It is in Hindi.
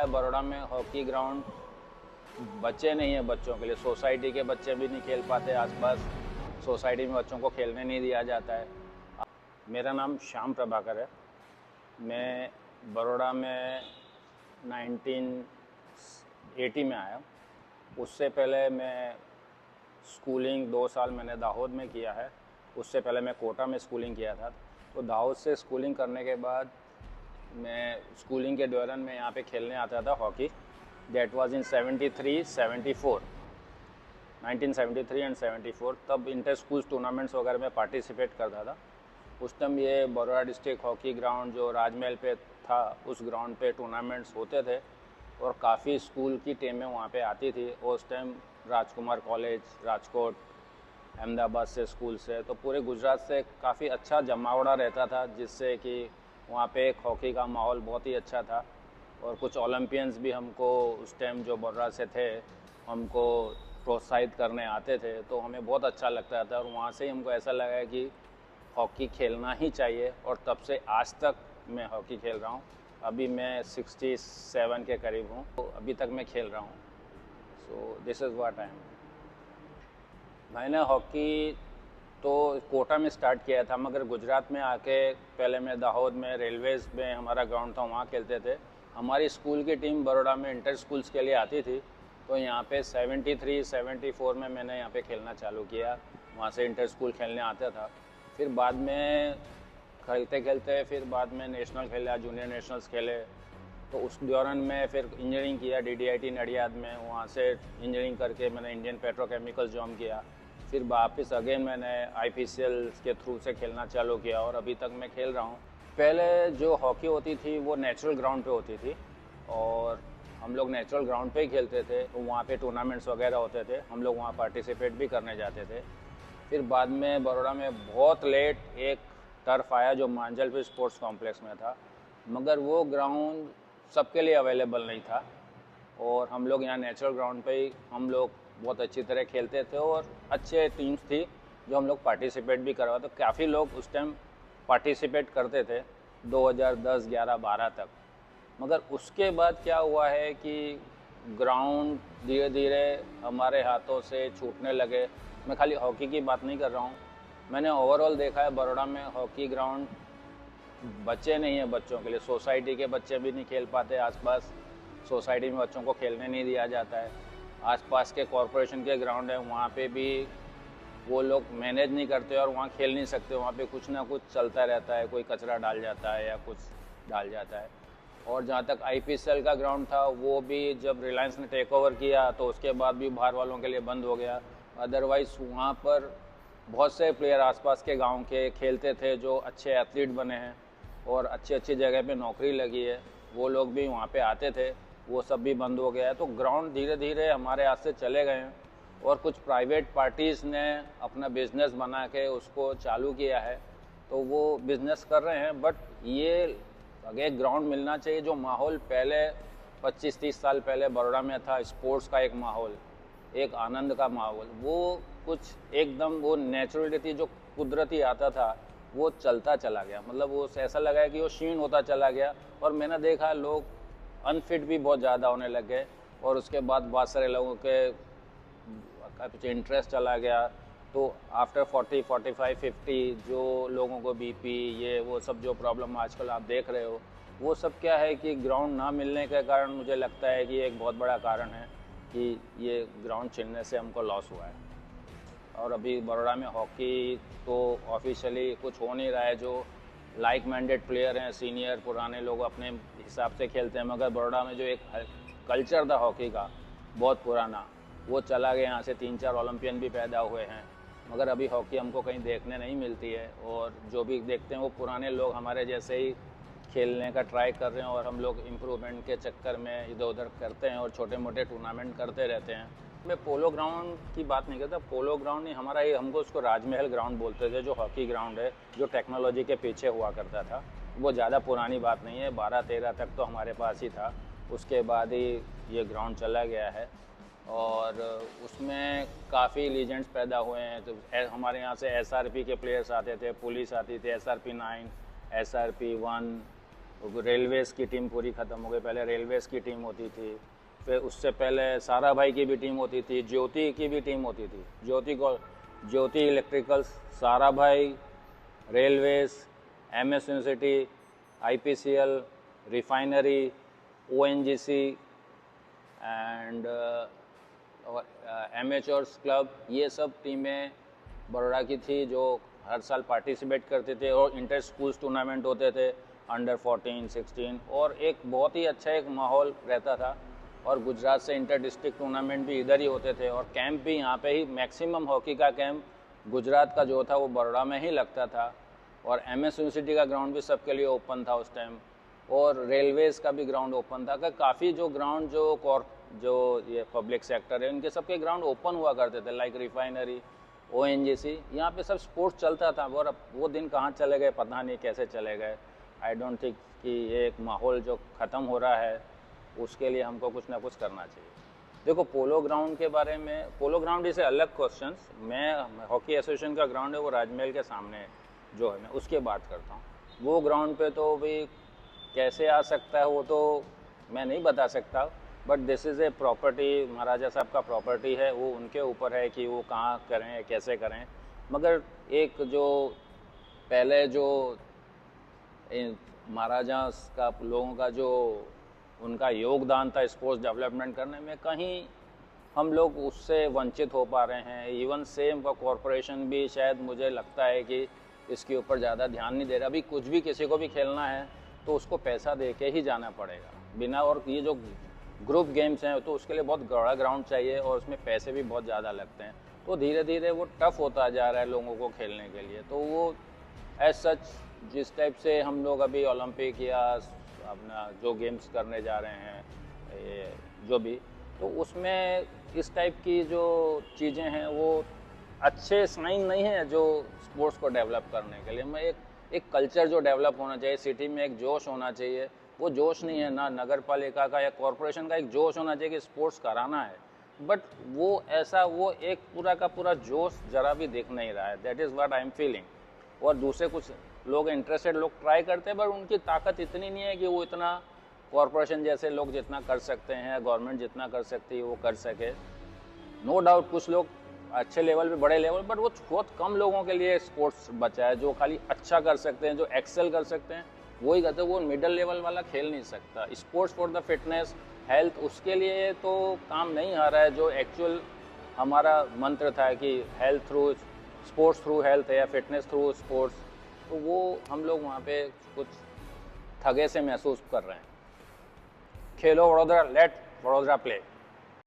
बड़ौदा में हॉकी ग्राउंड बच्चे नहीं है, बच्चों के लिए सोसाइटी के बच्चे भी नहीं खेल पाते। आसपास सोसाइटी में बच्चों को खेलने नहीं दिया जाता है। मेरा नाम श्याम प्रभाकर है। मैं बड़ौदा में 1980 में आया। उससे पहले मैं स्कूलिंग 2 साल मैंने दाहोद में किया है। उससे पहले मैं कोटा में स्कूलिंग किया था। तो दाहोद से स्कूलिंग करने के बाद मैं स्कूलिंग के दौरान मैं यहाँ पे खेलने आता था hockey. That was in 73, 74, 1973 and 74। तब इंटर स्कूल टूर्नामेंट्स वगैरह में पार्टिसिपेट करता था। उस टाइम ये बड़ौदा डिस्ट्रिक्ट हॉकी ग्राउंड जो राजमहल पे था, उस ग्राउंड पे टूर्नामेंट्स होते थे और काफ़ी स्कूल की टीमें वहाँ पे आती थी। उस टाइम राजकुमार कॉलेज, राजकोट, अहमदाबाद से स्कूल से, तो पूरे गुजरात से काफ़ी अच्छा जमावड़ा रहता था, जिससे कि वहाँ पे एक हॉकी का माहौल बहुत ही अच्छा था। और कुछ ओलंपियंस भी हमको उस टाइम जो बड़ौदा से थे हमको प्रोत्साहित करने आते थे, तो हमें बहुत अच्छा लगता था। और वहाँ से ही हमको ऐसा लगा कि हॉकी खेलना ही चाहिए, और तब से आज तक मैं हॉकी खेल रहा हूँ। अभी मैं 67 के करीब हूँ, तो अभी तक मैं खेल रहा हूँ। So this is what I am. मैंने हॉकी तो कोटा में स्टार्ट किया था, मगर गुजरात में आके पहले मैं दाहोद में रेलवेज़ में हमारा ग्राउंड था, वहाँ खेलते थे। हमारी स्कूल की टीम बड़ौदा में इंटर स्कूल्स के लिए आती थी, तो यहाँ पे 73, 74 में मैंने यहाँ पे खेलना चालू किया। वहाँ से इंटर स्कूल खेलने आता था। फिर बाद में खेलते खेलते फिर बाद में नेशनल खेला, जूनियर नेशनल्स खेले। तो उस दौरान मैं फिर इंजीनियरिंग किया DDIT नडियाद में। वहाँ से इंजीनियरिंग करके मैंने इंडियन पेट्रोकेमिकल्स ज्वाइन किया। फिर वापस अगेन मैंने IPCL के थ्रू से खेलना चालू किया और अभी तक मैं खेल रहा हूँ। पहले जो हॉकी होती थी वो नेचुरल ग्राउंड पे होती थी, और हम लोग नेचुरल ग्राउंड पे ही खेलते थे। तो वहाँ पे टूर्नामेंट्स वगैरह होते थे, हम लोग वहाँ पार्टिसिपेट भी करने जाते थे। फिर बाद में बड़ौदा में बहुत लेट एक टर्फ आया जो मांजलपुर स्पोर्ट्स कॉम्प्लेक्स में था, मगर वो ग्राउंड सबके लिए अवेलेबल नहीं था। और हम लोग यहाँ नेचुरल ग्राउंड पे ही हम लोग बहुत अच्छी तरह खेलते थे, और अच्छे टीम्स थी जो हम लोग पार्टिसिपेट भी करवाते। तो काफ़ी लोग उस टाइम पार्टिसिपेट करते थे 2010, 11, 12 तक। मगर उसके बाद क्या हुआ है कि ग्राउंड धीरे धीरे हमारे हाथों से छूटने लगे। मैं खाली हॉकी की बात नहीं कर रहा हूँ, मैंने ओवरऑल देखा है बड़ौदा में हॉकी ग्राउंड बच्चे नहीं है, बच्चों के लिए सोसाइटी के बच्चे भी नहीं खेल पाते। आसपास सोसाइटी में बच्चों को खेलने नहीं दिया जाता है। आसपास के कॉरपोरेशन के ग्राउंड है, वहाँ पे भी वो लोग मैनेज नहीं करते और वहाँ खेल नहीं सकते। वहाँ पे कुछ ना कुछ चलता रहता है, कोई कचरा डाल जाता है या कुछ डाल जाता है। और जहाँ तक IPCL का ग्राउंड था, वो भी जब रिलायंस ने टेक ओवर किया तो उसके बाद भी बाहर वालों के लिए बंद हो गया। अदरवाइज़ वहाँ पर बहुत से प्लेयर आसपास के गांव के खेलते थे जो अच्छे एथलीट बने हैं और अच्छी अच्छी जगह पे नौकरी लगी है, वो लोग भी वहाँ पे आते थे। वो सब भी बंद हो गया है। तो ग्राउंड धीरे धीरे हमारे हाथ से चले गए हैं, और कुछ प्राइवेट पार्टीज़ ने अपना बिजनेस बना के उसको चालू किया है, तो वो बिज़नेस कर रहे हैं। बट ये एक ग्राउंड मिलना चाहिए जो माहौल पहले 25-30 साल पहले बड़ौदा में था, स्पोर्ट्स का एक माहौल, एक आनंद का माहौल, वो कुछ एकदम वो नेचुरलिटी थी, जो कुदरती आता था, वो चलता चला गया। मतलब वो ऐसा लगा है कि वो क्षीण होता चला गया। और मैंने देखा लोग अनफिट भी बहुत ज़्यादा होने लग गए, और उसके बाद बहुत सारे लोगों के कुछ इंटरेस्ट चला गया। तो आफ्टर 40, 45, 50 जो लोगों को BP ये वो सब जो प्रॉब्लम आजकल आप देख रहे हो, वो सब क्या है कि ग्राउंड ना मिलने के कारण मुझे लगता है कि एक बहुत बड़ा कारण है कि ये ग्राउंड छिनने से हमको लॉस हुआ है। और अभी बड़ौदा में हॉकी तो ऑफिशियली कुछ हो नहीं रहा है। जो लाइक माइंडेड प्लेयर हैं, सीनियर पुराने लोग अपने हिसाब से खेलते हैं, मगर बड़ौदा में जो एक कल्चर था हॉकी का बहुत पुराना, वो चला गया। यहाँ से 3-4 ओलंपियन भी पैदा हुए हैं, मगर अभी हॉकी हमको कहीं देखने नहीं मिलती है। और जो भी देखते हैं वो पुराने लोग हमारे जैसे ही खेलने का ट्राई कर रहे हैं, और हम लोग इम्प्रूवमेंट के चक्कर में इधर उधर करते हैं और छोटे मोटे टूर्नामेंट करते रहते हैं। मैं पोलो ग्राउंड की बात नहीं करता। पोलो ग्राउंड नहीं हमारा, ये हमको उसको राजमहल ग्राउंड बोलते थे, जो हॉकी ग्राउंड है, जो टेक्नोलॉजी के पीछे हुआ करता था। वो ज़्यादा पुरानी बात नहीं है, 12-13 तक तो हमारे पास ही था। उसके बाद ही ये ग्राउंड चला गया है, और उसमें काफ़ी लीजेंड्स पैदा हुए हैं। तो हमारे यहाँ से SRP के प्लेयर्स आते थे, पुलिस आती थी, SRP 9, SRP 1, रेलवेज़ की टीम पूरी ख़त्म हो गई। पहले रेलवेज़ की टीम होती थी, फिर उससे पहले सारा भाई की भी टीम होती थी, ज्योति की भी टीम होती थी, ज्योति इलेक्ट्रिकल्स, सारा भाई, Railways, MS university, IPCL, refinery, ONGC and amateurs club, ये सब टीमें बड़ौदा की थी जो हर साल पार्टिसिपेट करते थे और इंटर स्कूल्स टूर्नामेंट होते थे अंडर 14, 16, और एक बहुत ही अच्छा एक माहौल रहता था। और गुजरात से इंटर डिस्ट्रिक्ट टूर्नामेंट भी इधर ही होते थे और कैंप भी यहाँ पे ही, मैक्सिमम हॉकी का कैंप गुजरात का जो था वो बड़ौदा में ही लगता था। और एमएस यूनिवर्सिटी का ग्राउंड भी सबके लिए ओपन था उस टाइम, और रेलवेज़ का भी ग्राउंड ओपन था। काफ़ी जो ग्राउंड जो ये पब्लिक सेक्टर है उनके सबके ग्राउंड ओपन हुआ करते थे, लाइक रिफाइनरी, ओएनजीसी, यहाँ पे सब स्पोर्ट्स चलता था। और अब वो दिन कहाँ चले गए पता नहीं, कैसे चले गए। आई डोंट थिंक कि ये एक माहौल जो ख़त्म हो रहा है उसके लिए हमको कुछ ना कुछ करना चाहिए। देखो, पोलो ग्राउंड के बारे में, पोलो ग्राउंड इसे अलग क्वेश्चंस, मैं हॉकी एसोसिएशन का ग्राउंड है वो राजमहल के सामने जो है, मैं उसकी बात करता हूँ। वो ग्राउंड पे तो भी कैसे आ सकता है वो तो मैं नहीं बता सकता, but this is a property, Maharaja साहब का प्रॉपर्टी है, वो उनके ऊपर है कि वो कहाँ करें, कैसे करें। मगर एक जो पहले जो महाराजा का लोगों का जो उनका योगदान था स्पोर्ट्स डेवलपमेंट करने में, कहीं हम लोग उससे वंचित हो पा रहे हैं। इवन सेम का कॉरपोरेशन भी शायद मुझे लगता है कि इसके ऊपर ज़्यादा ध्यान नहीं दे रहा। अभी कुछ भी किसी को भी खेलना है तो उसको पैसा दे के ही जाना पड़ेगा बिना, और ये जो ग्रुप गेम्स हैं तो उसके लिए बहुत बड़ा ग्राउंड चाहिए और उसमें पैसे भी बहुत ज़्यादा लगते हैं। तो धीरे धीरे वो टफ़ होता जा रहा है लोगों को खेलने के लिए। तो वो एज सच जिस टाइप से हम लोग अभी ओलंपिक या अपना जो गेम्स करने जा रहे हैं, ये जो भी, तो उसमें इस टाइप की जो चीज़ें हैं वो अच्छे साइन नहीं है जो स्पोर्ट्स को डेवलप करने के लिए। मैं एक कल्चर जो डेवलप होना चाहिए, सिटी में एक जोश होना चाहिए, वो जोश नहीं है ना नगर पालिका का या कॉरपोरेशन का। एक जोश होना चाहिए कि स्पोर्ट्स कराना है, बट वो ऐसा वो एक पूरा का पूरा जोश ज़रा भी दिख नहीं रहा है। That is what I am feeling. और दूसरे कुछ लोग इंटरेस्टेड लोग ट्राई करते हैं, पर उनकी ताकत इतनी नहीं है कि वो इतना कॉरपोरेशन जैसे लोग जितना कर सकते हैं, गवर्नमेंट जितना कर सकती है वो कर सके। नो डाउट कुछ लोग अच्छे लेवल पे, बड़े लेवल, बट वो बहुत कम लोगों के लिए स्पोर्ट्स बचा है जो खाली अच्छा कर सकते हैं, जो एक्सेल कर सकते हैं वही करते हैं। वो मिडिल लेवल वाला खेल नहीं सकता। Sports for the fitness health, उसके लिए तो काम नहीं आ रहा है जो एक्चुअल हमारा मंत्र था कि health through sports, through health या फिटनेस थ्रू स्पोर्ट्स। तो वो हम लोग वहाँ पे कुछ थगे से महसूस कर रहे हैं। खेलो वडोदरा, लेट वडोदरा प्ले।